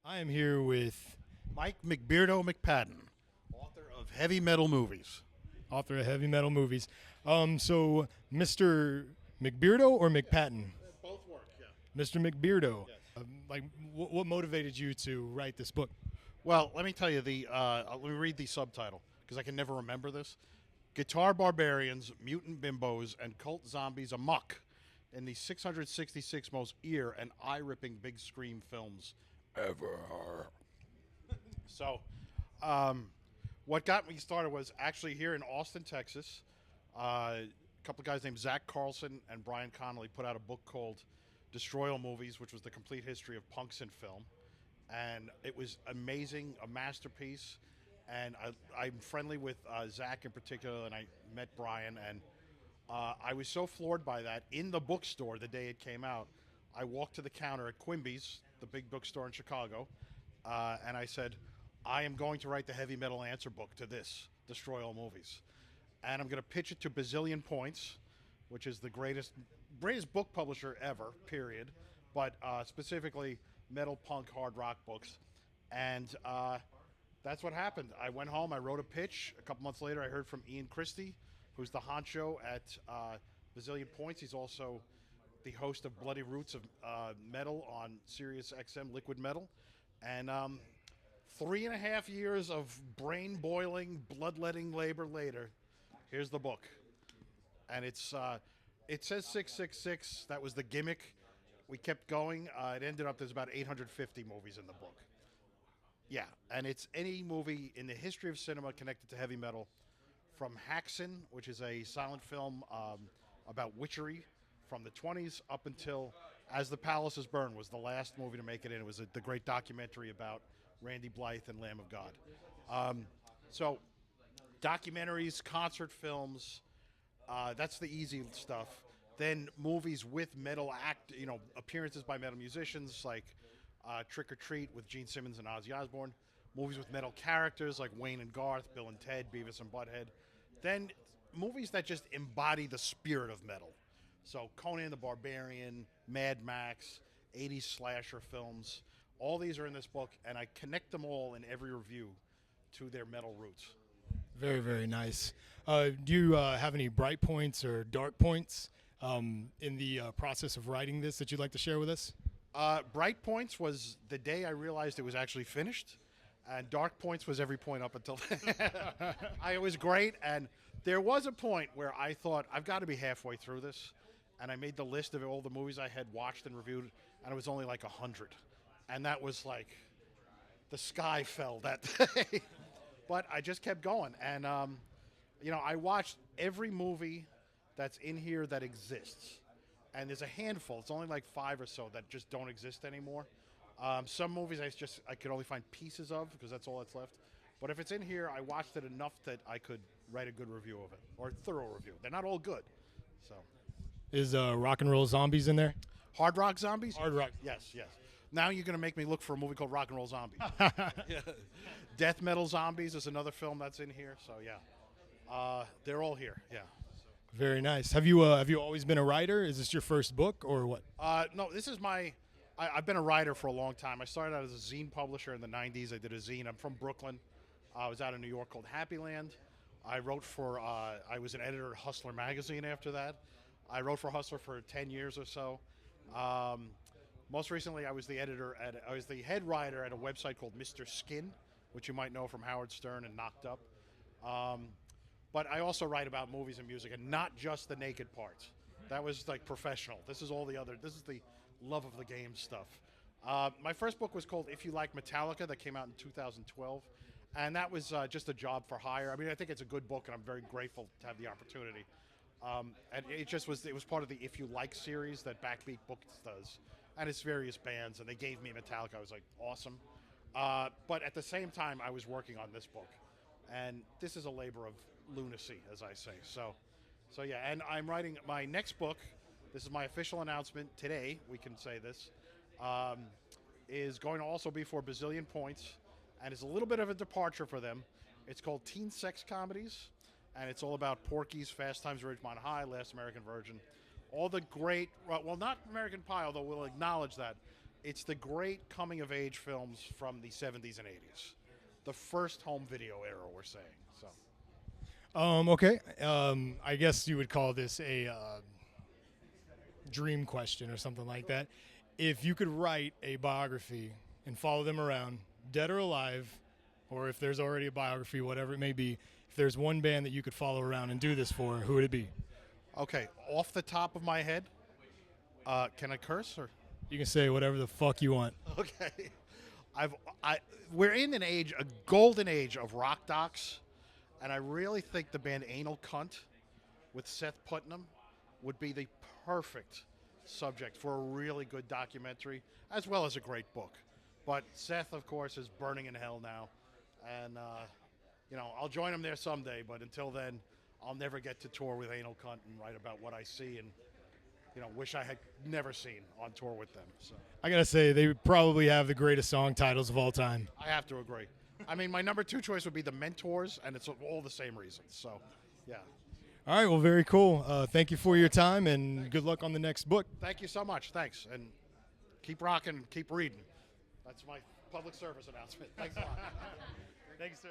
I am here with Mike McBeardo McPadden, author of Heavy Metal Movies. author of Heavy Metal Movies. So, Mr. McBeardo or McPatton? Both work, yeah. Mr. McBeardo. Yes. What motivated you to write this book? Well, let me tell you let me read the subtitle because I can never remember this. Guitar barbarians, mutant bimbos, and cult zombies amok in the 666 most ear and eye-ripping big screen films ever. So, what got me started was actually here in Austin, Texas. A couple of guys named Zach Carlson and Brian Connolly put out a book called Destroy All Movies, which was the complete history of punks in film. And it was amazing, a masterpiece. And I'm friendly with Zach in particular, and I met Brian, and I was so floored by that. In the bookstore the day it came out, I walked to the counter at Quimby's, the big bookstore in Chicago, and I said, I am going to write the heavy metal answer book to this, Destroy All Movies. And I'm going to pitch it to Bazillion Points, which is the greatest book publisher ever, period. But specifically metal, punk, hard rock books. And that's what happened. I went home, I wrote a pitch. A couple months later, I heard from Ian Christie, who's the honcho at Bazillion Points. He's also the host of Bloody Roots of Metal on Sirius XM Liquid Metal. And 3.5 years of brain boiling, bloodletting labor later, here's the book. And it says 666. That was the gimmick. We kept going. It ended up there's about 850 movies in the book. Yeah, and it's any movie in the history of cinema connected to heavy metal, from Haxan, which is a silent film about witchery from the 20s, up until As the Palaces Burn was the last movie to make it in. It was the great documentary about Randy Blythe and Lamb of God. So documentaries, concert films, that's the easy stuff. Then movies with metal appearances by metal musicians like Trick or Treat with Gene Simmons and Ozzy Osbourne. Movies with metal characters like Wayne and Garth, Bill and Ted, Beavis and Butthead. Then movies that just embody the spirit of metal. So Conan the Barbarian, Mad Max, 80s slasher films. All these are in this book, and I connect them all in every review to their metal roots. Very, very nice. Do you have any bright points or dark points in the process of writing this that you'd like to share with us? Bright points was the day I realized it was actually finished, and dark points was every point up until it was great. And there was a point where I thought I've got to be halfway through this, and I made the list of all the movies I had watched and reviewed, and it was only like 100, and that was like the sky fell that day. But I just kept going, and I watched every movie that's in here that exists. And there's a handful. It's only like 5 or so that just don't exist anymore. Some movies I could only find pieces of because that's all that's left. But if it's in here, I watched it enough that I could write a good review of it, or a thorough review. They're not all good. So, Is Rock and Roll Zombies in there? Hard Rock Zombies? Hard Rock. Yes, yes. Now you're going to make me look for a movie called Rock and Roll Zombies. Yeah. Death Metal Zombies is another film that's in here. So yeah, they're all here. Yeah. Very nice. Have you always been a writer? Is this your first book or what? No, this is I've been a writer for a long time. I started out as a zine publisher in the 90s. I did a zine. I'm from Brooklyn. I was out in New York called Happy Land. I wrote I was an editor at Hustler magazine after that. I wrote for Hustler for 10 years or so. Most recently, I was the head writer at a website called Mr. Skin, which you might know from Howard Stern and Knocked Up. But I also write about movies and music, and not just the naked parts. That was like professional. This is the love of the game stuff. My first book was called If You Like Metallica, that came out in 2012. And that was just a job for hire. I mean, I think it's a good book, and I'm very grateful to have the opportunity. And it was part of the If You Like series that Backbeat Books does. And it's various bands, and they gave me Metallica. I was like, awesome. But at the same time, I was working on this book. And this is a labor of lunacy, as I say. So yeah, and I'm writing my next book. This is my official announcement today. We can say this is going to also be for Bazillion Points, and it's a little bit of a departure for them. It's called Teen Sex Comedies, and it's all about Porky's, Fast Times at Ridgemont High, Last American Virgin, all the great. Well, not American Pie, although we'll acknowledge that. It's the great coming-of-age films from the 70s and 80s. The first home video era, we're saying. So, Okay. I guess you would call this a dream question or something like that. If you could write a biography and follow them around, dead or alive, or if there's already a biography, whatever it may be, if there's one band that you could follow around and do this for, who would it be? okay, off the top of my head, can I curse or? You can say whatever the fuck you want. Okay, we're in an age, a golden age of rock docs, and I really think the band Anal Cunt with Seth Putnam would be the perfect subject for a really good documentary, as well as a great book. But Seth, of course, is burning in hell now, and I'll join him there someday. But until then, I'll never get to tour with Anal Cunt and write about what I see and wish I had never seen on tour with them. So I gotta say, they probably have the greatest song titles of all time. I have to agree. I mean, my number 2 choice would be The Mentors, and it's all the same reasons. So, yeah. All right, well, very cool. Thank you for your time, and good luck on the next book. Thank you so much. Thanks. And keep rocking, keep reading. That's my public service announcement. Thanks a lot. Thank you, sir.